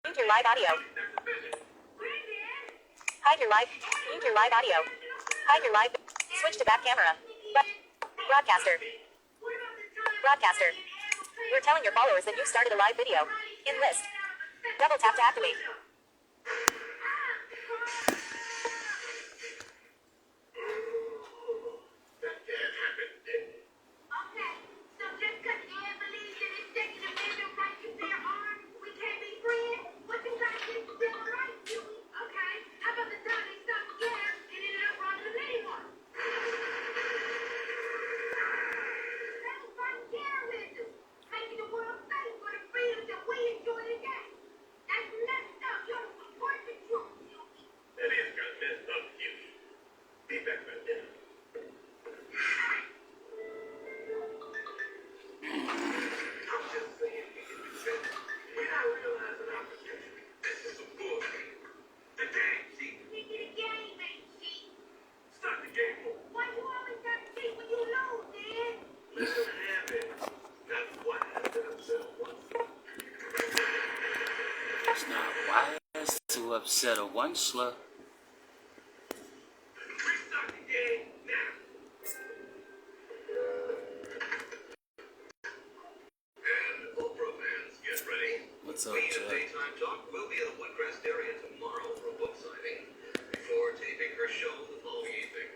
Mute your live audio. Hide your live. Mute your live audio. Hide your live. Switch to back camera. Broadcaster. Broadcaster. You're telling your followers that you started a live video. In list. Double tap to activate. It's not wise to upset a one slur. What's up, Jeff? Daytime Talk will be at the Woodcrest area tomorrow for a book signing before taping her show the following evening.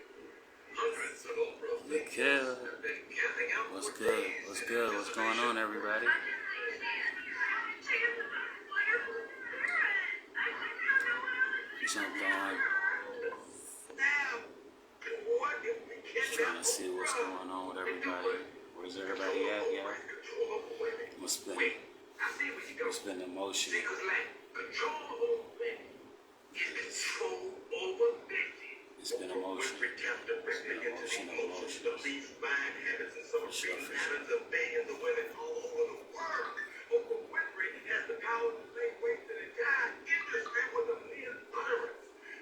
Hundreds of Oprah fans have been camping out. What's good? What's good? What's going on, everybody? Jumped on. Trying to see what's going on with everybody. Where's everybody at, y'all? What's been emotion? It's been emotion.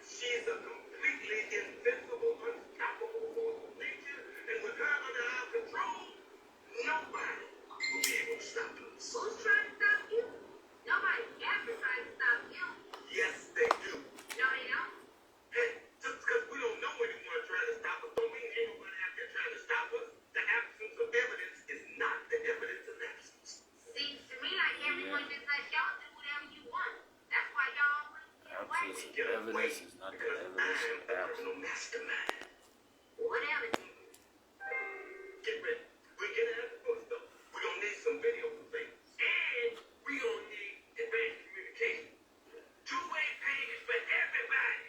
She's a completely invincible, unstoppable force of nature, and with her under our control, nobody will be able to stop her. Who's trying to stop you? Nobody ever tries to stop you. Yes, they do. No, they don't. Hey, just because we don't know anyone trying to stop us don't mean ain't nobody out there trying to stop us. The absence of evidence is not the evidence of absence. Seems to me like everyone just lets y'all do whatever you want. That's why y'all Absence of evidence is not the evidence of absence. Mastermind. Whatever. Get ready. We're getting at the books though. We're gonna need some video things. And we're gonna need advanced communication. Two-way pages for everybody.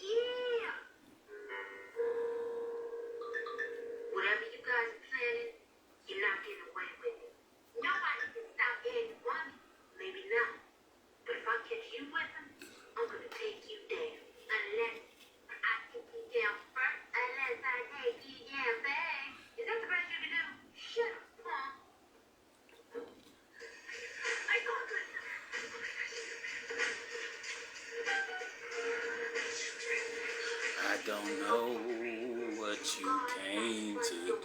Yeah. Whatever you guys are planning, you're not getting away with it. Nobody can stop Eddie Money. Maybe not. But if I catch you with him, I'm gonna take you down. Unless I take you down first. Unless I take you down back. Is that the best you can do? Shut up, huh? I thought that. I don't know what you came to do,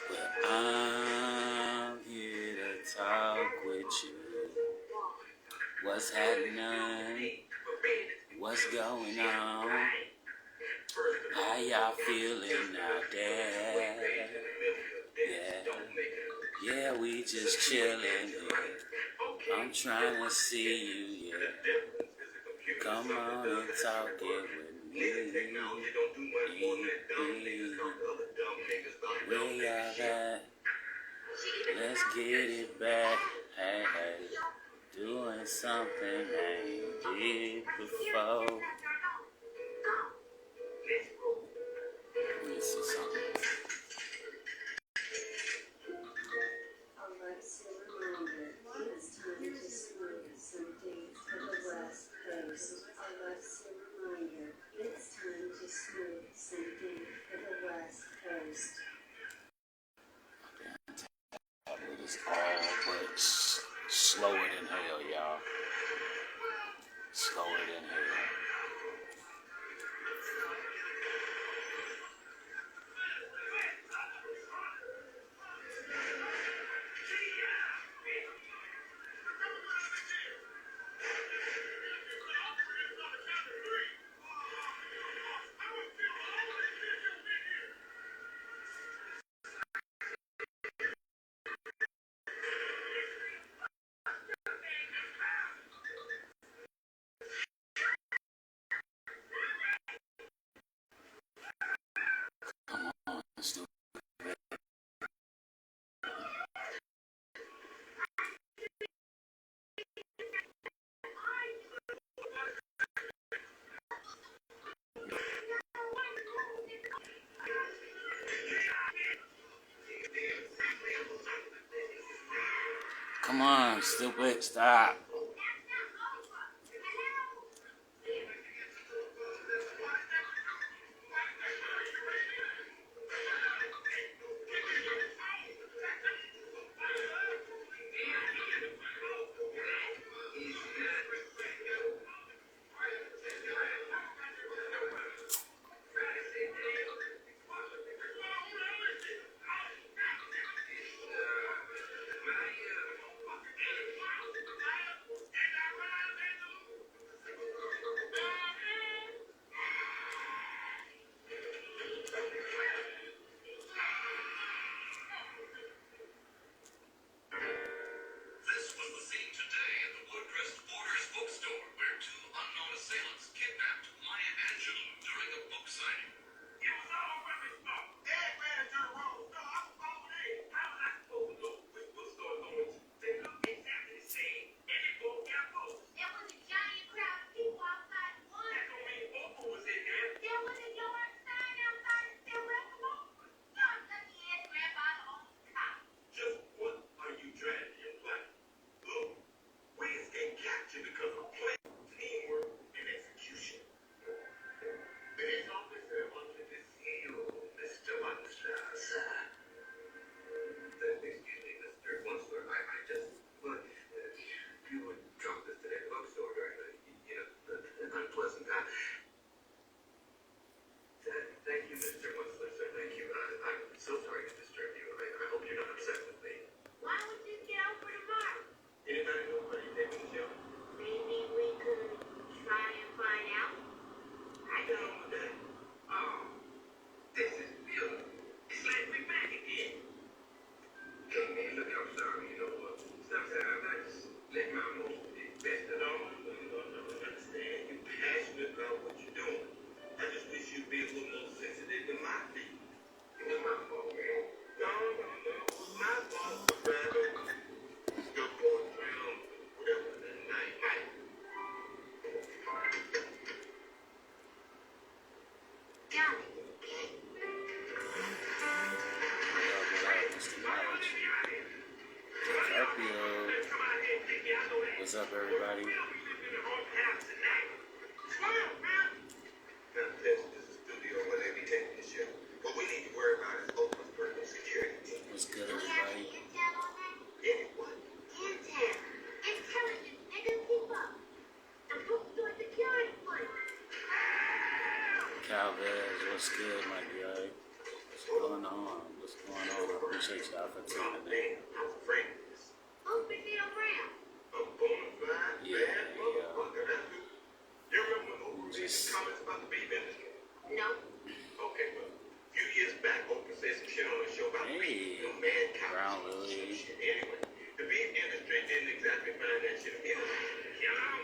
but I'm here to talk with you. What's happening? What's going on? How y'all feeling out there? Yeah, we just chilling here. I'm trying to see you, yeah. Come on and talk it with me. Where y'all at? Let's get it back. Hey, hey. Doing something I ain't did before. Let me see something. Alexa, reminder, it's time to smooth some things for the West Coast. Alexa, reminder, it's time to smooth something for the West Coast. Tablet is all but slower than hell, y'all. Slower than hell. Come on, stupid, stop. This was the scene today at the Woodcrest Borders bookstore where two unknown assailants kidnapped Maya Angelou during a book signing. It was all over this book. Dad ran into the wrong store. I was over there. How was I supposed to know which bookstore to go into? They look exactly the same. Every book got books. There was a giant crowd of people outside the one. That don't mean Bobo was in there. There was a yard sign outside and still left them open. Y'all lucky ass grandpa on the cop. Just what are you trying to imply? Look, we escaped capture because of plan, teamwork, and execution. Police officer under the seal, Mr. Munster, sir. Excuse me, Mr. Munster, I just, look, you would drop this to that bookstore during an unpleasant time. Thank you, Mr. Munster, sir, thank you. I'm so sorry to disturb you. I hope you're not upset with me. Why would you get over tomorrow? Anybody know where you taking the show? Maybe we could try and find out. I know that. Oh, this is beautiful. It's like we're back again. Hey, man, look, I'm sorry, sometimes I just let my emotions get best of all. I understand you're passionate about what you're doing. I just wish you'd be a little more sensitive than my feelings. It was my fault, man. No. It was my fault for driving. Go going around, whatever, the night. Johnny, What's up, everybody? What's good, we have everybody? any intel on that? Intel. Intelligence, nigga, keep up. The bookstore security footage. Calvez, what's good, my guy? What's going on? Appreciate y'all for tuning in. Who's been deal around? You remember when Oprah made some comments about the beef industry? No. Okay, well, a few years back, Oprah said some shit on the show about beef, mankind. Brown Some Lily. shit. Anyway, the beef industry didn't exactly find that shit appealing.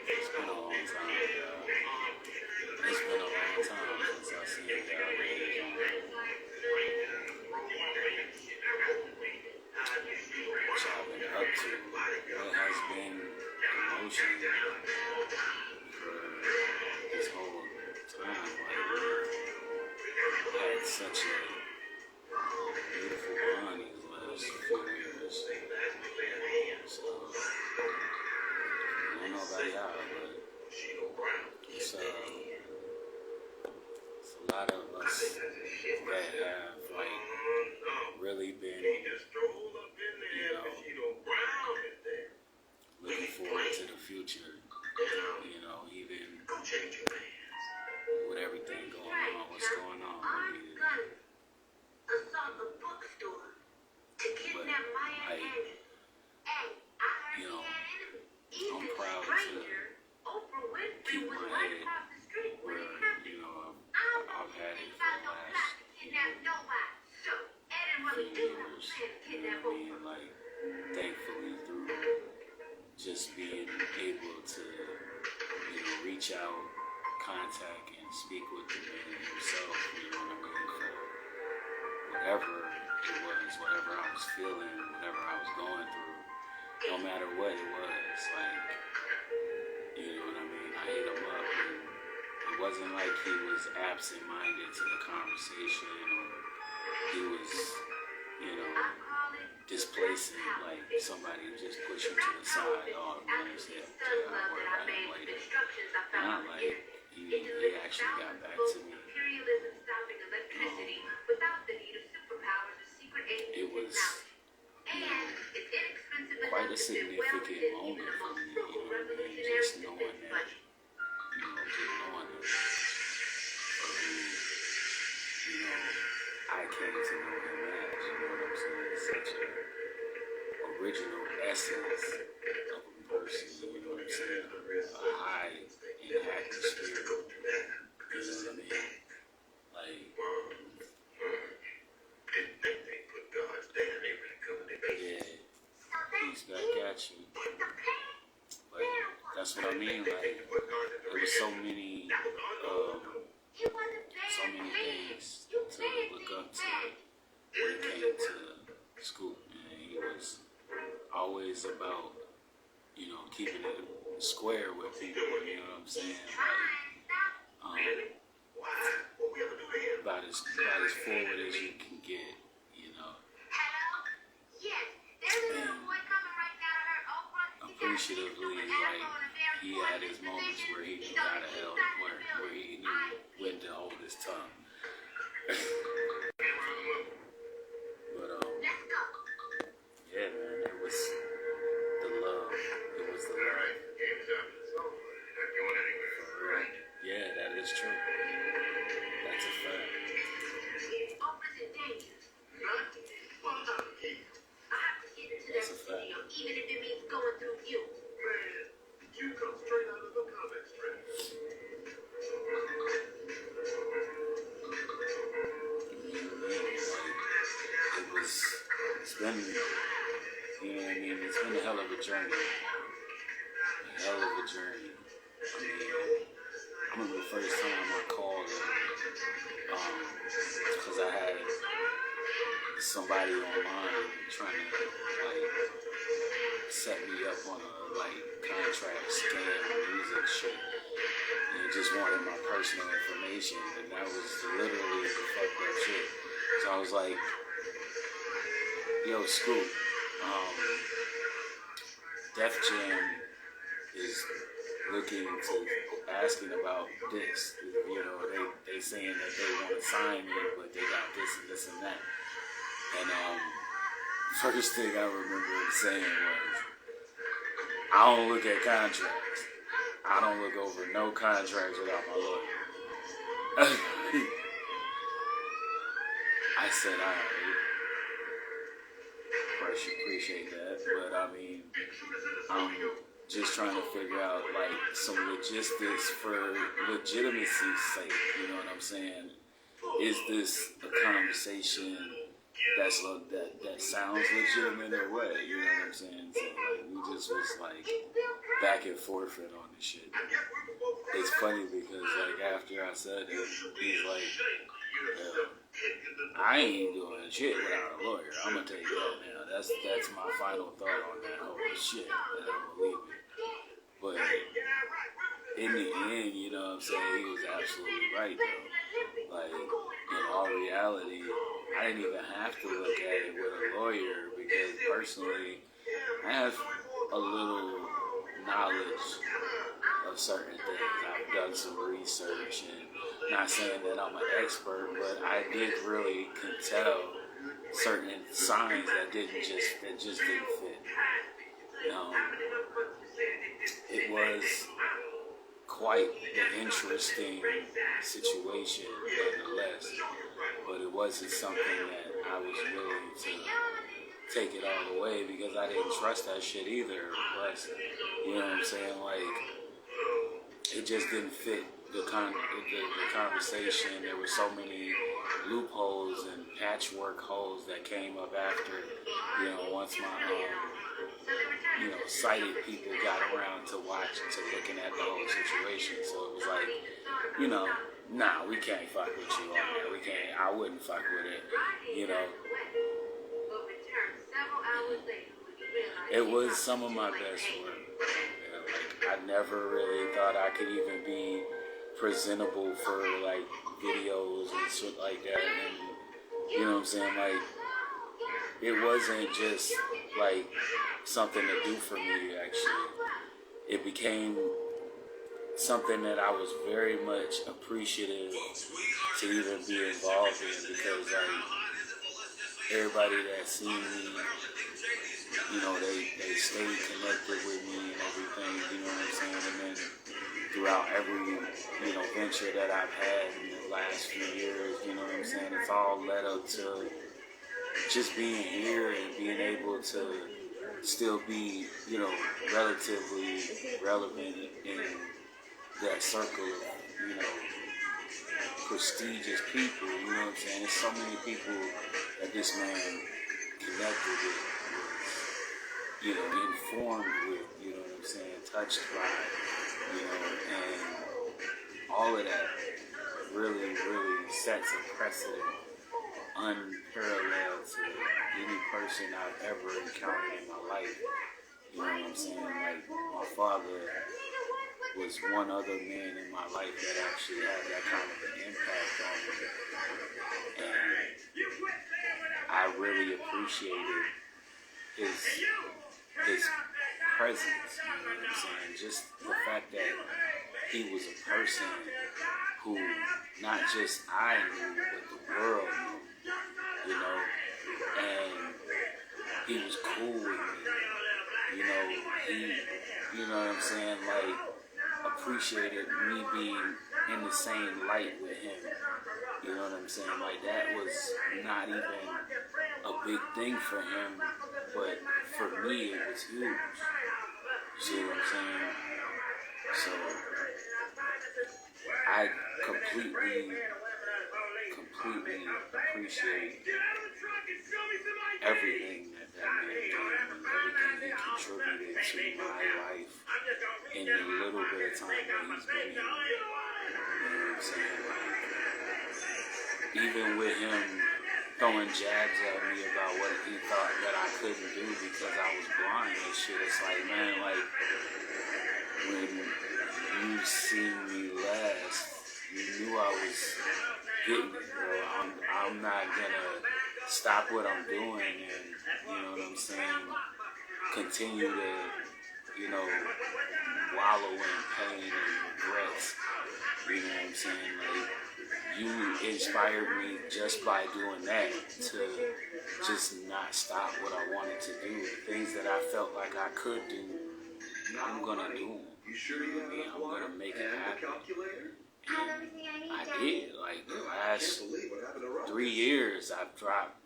It's been a long time, y'all. It's been a long time since I seen y'all ladies on what y'all been up to. What has been emotion for this whole time? Like, had such a beautiful bond these last few years. So, I don't know about y'all, but it's a lot of us that have really been, looking forward to the future. Even with everything going on, what's going on. Armed gunners assault a bookstore to kidnap Maya like, Angelou. Hey, I heard you he know, had enemies. I'm Even proud to stranger, Oprah Winfrey keep was my right head across the street when where, it happened. I don't know I've had it anything for about the no last plot to kidnap nobody. So, they didn't really few do have a years. plan to You know kidnap what I mean? Oprah. Like, thankfully, through just being able to, reach out, contact, and speak with the man himself, you know what I mean, for whatever it was, whatever I was feeling, whatever I was going through, no matter what it was, like, you know what I mean, I hit him up, and it wasn't like he was absent-minded to the conversation, or he was, I call it displacing, like somebody just push him to the side. Oh, man, it's him. I'll worry about him later. Not like he actually got back to me. It was quite a significant moment for me, you know what I mean? Just knowing that, just knowing that for who, I came to know him as, you know what I'm saying? Such an original essence of a person, you know what I'm saying? A high and active spirit, you know what I mean? Like, yeah, he's back at you. But that's what I mean, like, there was so many things to look up to when it came to school. And he was always about, keeping it square with people, you know what I'm saying? Like, about as forward as you can get, And appreciatively, like, he had his moments where he knew how to help, where he knew when to hold his tongue. But, yeah, man, it was the love. It was the love. Yeah, that is true. That's a fact. That's a fact. Even if it means going through you. Man, you come straight out of the comic strip. It's been, you know what I mean? It's been a hell of a journey. A hell of a journey. I mean, I remember the first time I called him, because I had somebody online trying to, like, set me up on a, like, contract scam music shit. And just wanted my personal information. And that was literally the fucked up shit. So I was like, yo, Scoop, Def Jam is asking about this. You know, they saying that they want to sign me, but they got this and this and that. And first thing I remember him saying was, I don't look at contracts. I don't look over no contracts without my lawyer. I said, all right. Appreciate that, but I mean, I'm just trying to figure out, like, some logistics for legitimacy's sake, you know what I'm saying? Is this a conversation that sounds legitimate or what, you know what I'm saying? So, like, we just was, like, back and forth on this shit. It's funny because, like, after I said it, he's like, I ain't doing shit without a lawyer. I'm gonna tell you that now. That's my final thought on that whole shit. I don't believe it. But in the end, you know what I'm saying, he was absolutely right though. Like, in all reality, I didn't even have to look at it with a lawyer because personally, I have a little knowledge of certain things. I've done some research, and not saying that I'm an expert, but I did really can tell certain signs that just didn't fit. It was quite an interesting situation nonetheless, but it wasn't something that I was willing to take it all the way because I didn't trust that shit either. Plus, you know what I'm saying? Like, it just didn't fit the conversation. There were so many loopholes and patchwork holes that came up after, once my, sighted people got around to looking at the whole situation. So it was like, nah, we can't fuck with you on that. I wouldn't fuck with it, It was some of my best work. Like, I never really thought I could even be presentable for, like, videos and shit like that. And, you know what I'm saying? Like, it wasn't just like something to do for me. Actually, it became something that I was very much appreciative to even be involved in, because like everybody that seen me, you know, they stayed connected with me and everything, you know what I'm saying? And then throughout every, you know, venture that I've had in the last few years, you know what I'm saying? It's all led up to just being here and being able to still be, you know, relatively relevant in that circle of, you know, prestigious people, you know what I'm saying? There's so many people that this man connected with, you know, informed with, you know what I'm saying, touched by, you know, and all of that really sets a precedent unparalleled to any person I've ever encountered in my life. You know what I'm saying? Like, my father was one other man in my life that actually had that kind of an impact on me. And I really appreciated his presence, you know what I'm saying? Just the fact that he was a person who not just I knew, but the world knew, you know? And he was cool with me. You know, he, you know what I'm saying, like, appreciated me being in the same light with him. You know what I'm saying? Like, that was not even a big thing for him, but for me it was huge. You see what I'm saying? So I completely appreciate everything that man did, everything he contributed to my life in the little bit of time that he's been here. You know what I'm saying? Like, even with him throwing jabs at me about what he thought that I couldn't do because I was blind and shit, it's like, man, like, when you seen me last, you knew I was getting it, bro. I'm not gonna stop what I'm doing and, you know what I'm saying, continue to, you know, wallow in pain and regrets. You know what I'm saying? Like, you inspired me just by doing that to just not stop what I wanted to do. The things that I felt like I could do, I'm gonna do them. And I'm gonna make it happen. And I did. Like, the last 3 years, I've dropped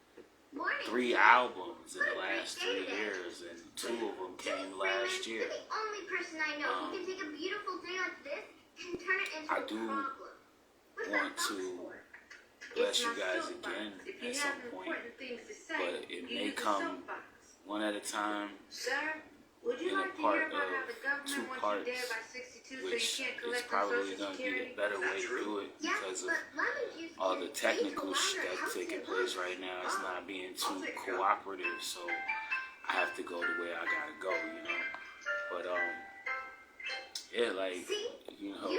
3 albums in the last 3 years, and 2 of them came last year. I do want to bless you guys again at some point, but it may come one at a time in a part of 2 parts, which is probably going to be the better way to do it because of all the technical shit that's taking place right now. It's not being too cooperative, so I have to go the way I gotta go, you know. But yeah, like, you know,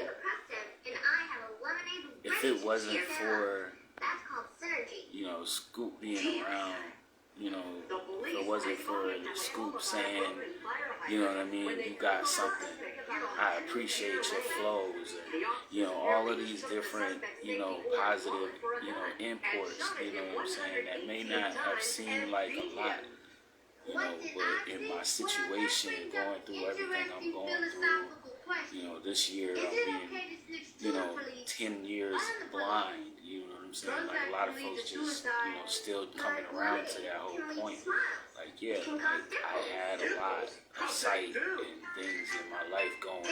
if it wasn't for, you know, Scoop being around, you know, if it wasn't for Scoop saying, you know what I mean, you got something, I appreciate your flows, and, you know, all of these different, you know, positive, you know, imports, you know what I'm saying, that may not have seemed like a lot, you know, but in my situation, going through everything I'm going through, you know, this year I'm being, you know, 10 years blind, you know what I'm saying? Like, a lot of folks just, you know, still coming around to that whole point. Like, yeah, like, I had a lot of sight and things in my life going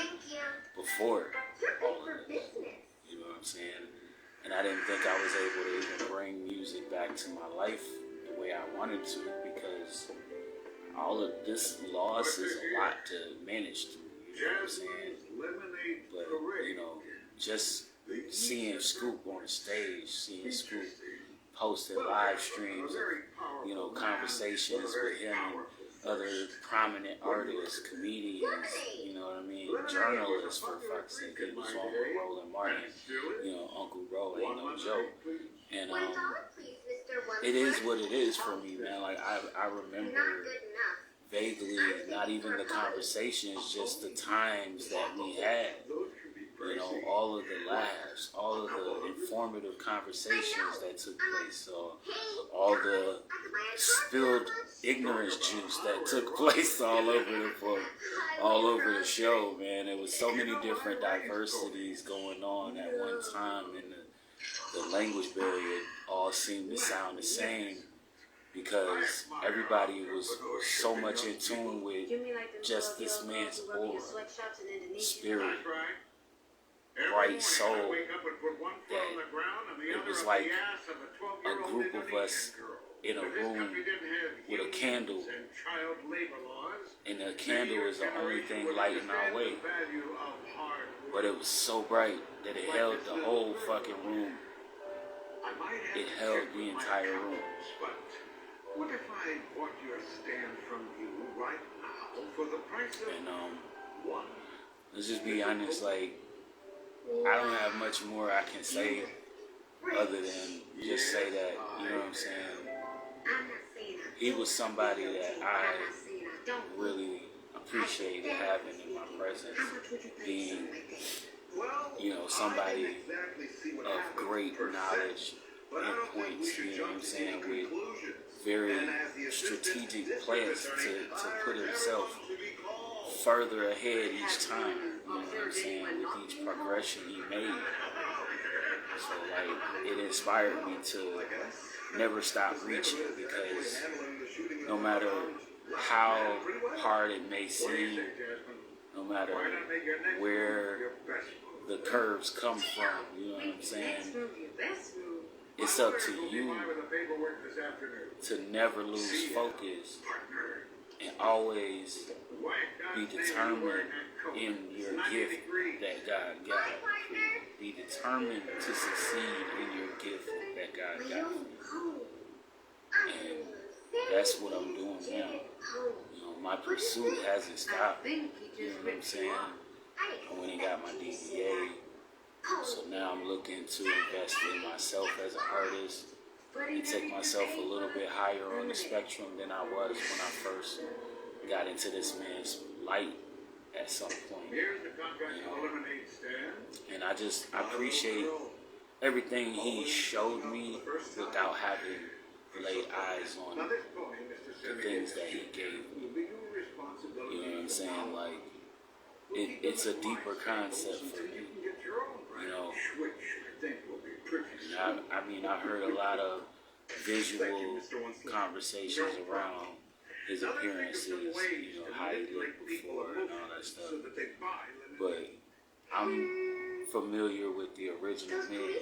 before all of this, you know what I'm saying? And I didn't think I was able to even bring music back to my life the way I wanted to, because all of this loss is a lot to manage through, you know what I'm saying? But, you know, just seeing Scoop on the stage, seeing Scoop posting live streams of, you know, conversations with him and other prominent artists, comedians, you know what I mean, journalists, for fuck's sake. He was on with Roland Martin, you know, Uncle Ro ain't no joke. And it is what it is for me, man. Like I remember vaguely, not even the conversations, just the times that we had. You know, all of the laughs, all of the informative conversations that took place, so all the spilled ignorance juice that took place all over the show, man. It was so many different diversities going on at one time, and the language barrier all seemed to sound the same because everybody was so much in tune with just this man's aura, spirit, bright soul, that it was like a group of us in a room with a candle, and the candle is the only thing lighting our way. But it was so bright that it held the whole fucking room. It held the entire room. What if I bought your stand from you right now for the price of one? Let's just be honest, like, I don't have much more I can say other than just say that, you know what I'm saying? He was somebody that I really appreciated having in my presence, being, you know, somebody of great knowledge and points, you know what I'm saying, with very strategic plans to put himself further ahead each time, you know what I'm saying, with each progression he made. So, like, it inspired me to never stop reaching, because no matter how hard it may seem, no matter where the curves come from, you know what I'm saying, it's up to you to never lose focus and always be determined in your gift that God got. Be determined to succeed in your gift that God got. And that's what I'm doing now. You know, my pursuit hasn't stopped. You know what I'm saying? I went and got my DBA. So now I'm looking to invest in myself as an artist and take myself a little bit higher on the spectrum than I was when I first got into this man's light at some point. You know? And I appreciate everything he showed me without having laid eyes on the things that he gave me. You know what I'm saying? Like, it's a deeper concept for me. You know, I heard a lot of visual conversations around his appearances, you know, how he looked before and all that stuff. But I'm familiar with the original man,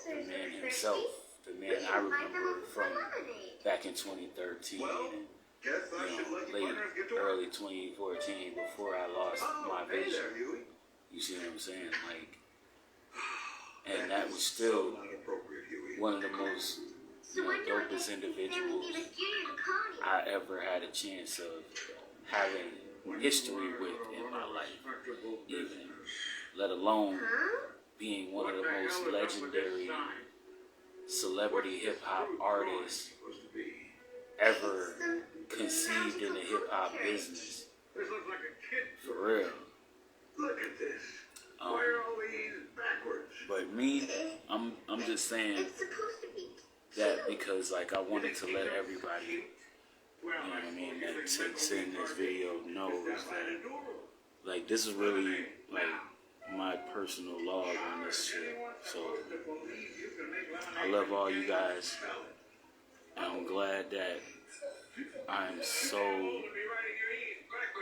the man himself, the man I remember from back in 2013 and, you know, early 2014, before I lost my vision. You see what I'm saying? Like, and that was still one of the most, you know, dopest individuals I ever had a chance of having history with in my life, even, let alone being one of the most legendary celebrity hip-hop artists ever conceived in the hip-hop business. For real. Look at this. Why are all these backwards? But me, I'm just saying that because, like, I wanted to let everybody, you know what I mean, that takes in this video knows that, like, this is really, like, my personal log on this shit. So I love all you guys, and I'm glad that I'm so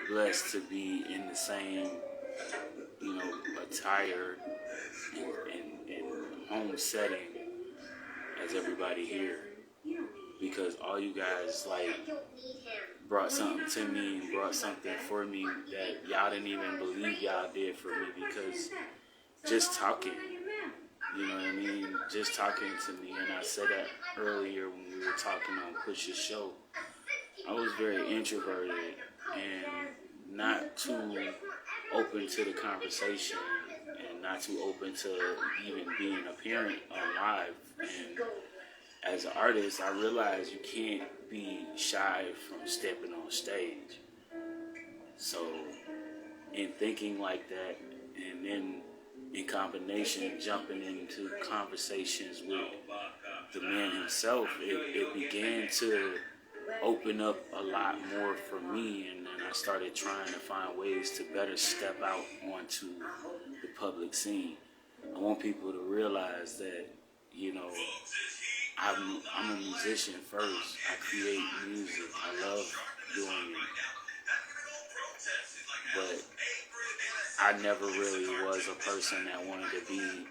blessed to be in the same, you know, attire and home setting as everybody here, because all you guys, like, brought something to me and brought something for me that y'all didn't even believe y'all did for me, because just talking, you know what I mean, just talking to me. And I said that earlier when we were talking on Push's show, I was very introverted and not too open to the conversation and not too open to even being a parent on live. And as an artist, I realized you can't be shy from stepping on stage. So, in thinking like that, and then in combination jumping into conversations with the man himself, it began to open up a lot more for me, and then I started trying to find ways to better step out onto the public scene. I want people to realize that, you know, I'm a musician first. I create music. I love doing it. But I never really was a person that wanted to be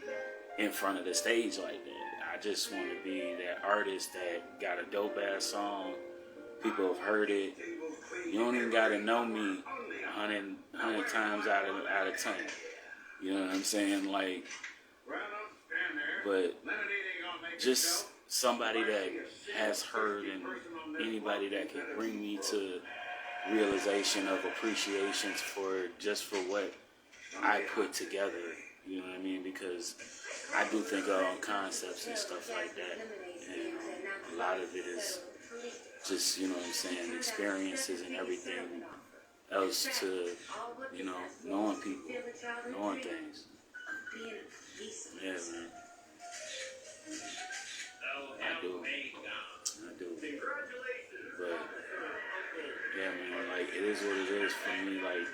in front of the stage like that. I just want to be that artist that got a dope ass song. People have heard it. You don't even got to know me 100 times out of 10. You know what I'm saying? Like, but just somebody that has heard, and anybody that can bring me to realization of appreciations for what I put together. You know what I mean? Because I do think on concepts and stuff like that, and a lot of it is just, you know what I'm saying, experiences and everything else to, you know, knowing people, knowing things. Yeah, man. I do. But, yeah, man, like, it is what it is for me. Like,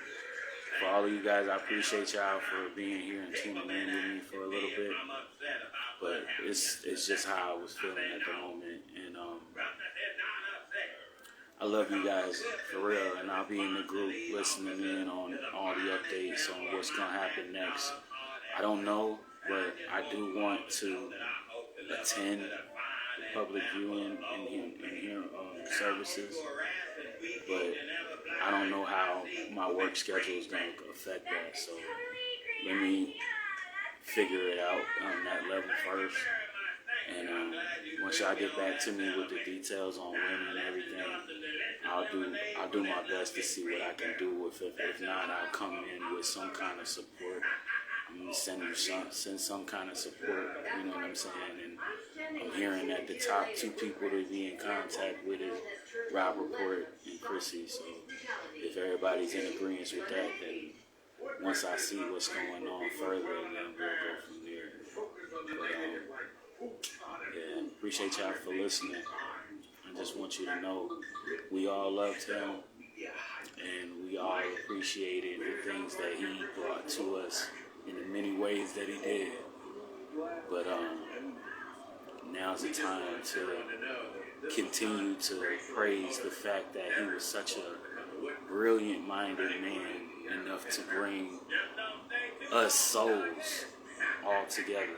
for all of you guys, I appreciate y'all for being here and tuning in with me for a little bit. But it's just how I was feeling at the moment. And I love you guys, for real. And I'll be in the group listening in on all the updates on what's going to happen next. I don't know, but I do want to attend the public viewing and hear services. But I don't know how my work schedule is going to affect that. So let me figure it out on that level first. And once y'all get back to me with the details on when and everything, I'll do my best to see what I can do with it. If not, I'll come in with some kind of support. I'm gonna send some kind of support. You know what I'm saying? And I'm hearing that the top two people to be in contact with is Rob Report and Chrissy. So if everybody's in agreement with that, then once I see what's going on further, then we'll go from there. But, yeah, appreciate y'all for listening. I just want you to know we all loved him, and we all appreciated the things that he brought to us in the many ways that he did. But now's the time to continue to praise the fact that he was such a brilliant-minded man, enough to bring us souls all together.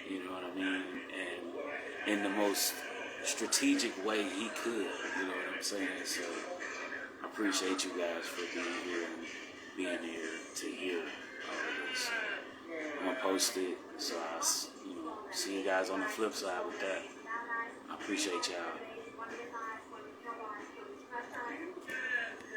You know what I mean? And in the most strategic way he could. You know what I'm saying? So I appreciate you guys for being here and being here to hear all this. I'm gonna post it, so I'll see you guys on the flip side with that. I appreciate y'all.